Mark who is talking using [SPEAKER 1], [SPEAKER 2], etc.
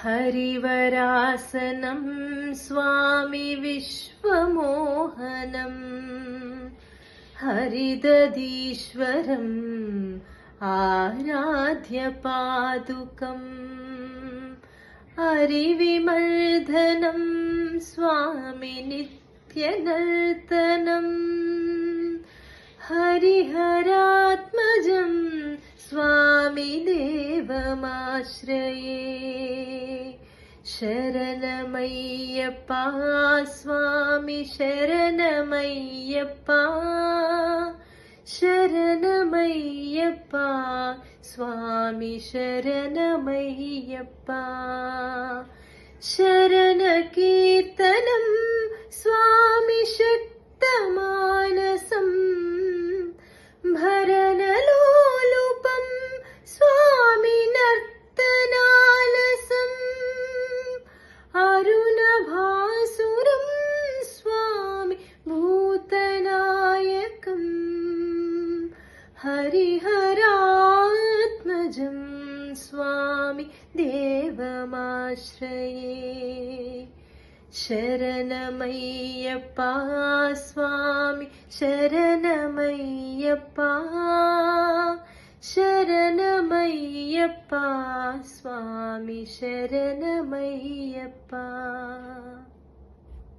[SPEAKER 1] हरिवरासनं स्वामी विश्वमोहनम् हरिदधीश्वरम् आराध्य पादुकम् हरिविमर्दनं स्वामी नित्यनर्तनम् हरिहरात्मजं स्वामी देवमाश्रये शरणमय्यप्पा स्वामी शरणमय्यप्पा शरणमय्यप्पा स्वामी शरणमय्यप्पा शरणकीर्तनं स्वामी शक्तमानसम् भरणलोलुपं स्वामी नर्तनालसम् अरुणभासुरं स्वामी भूतनायकम् हरिहरात्मजं स्वामी देवमाश्रये शरणमय्यप्पा स्वामी शरणमय्यप्पा शरणमय्यप्पा स्वामी शरणमय्यप्पा।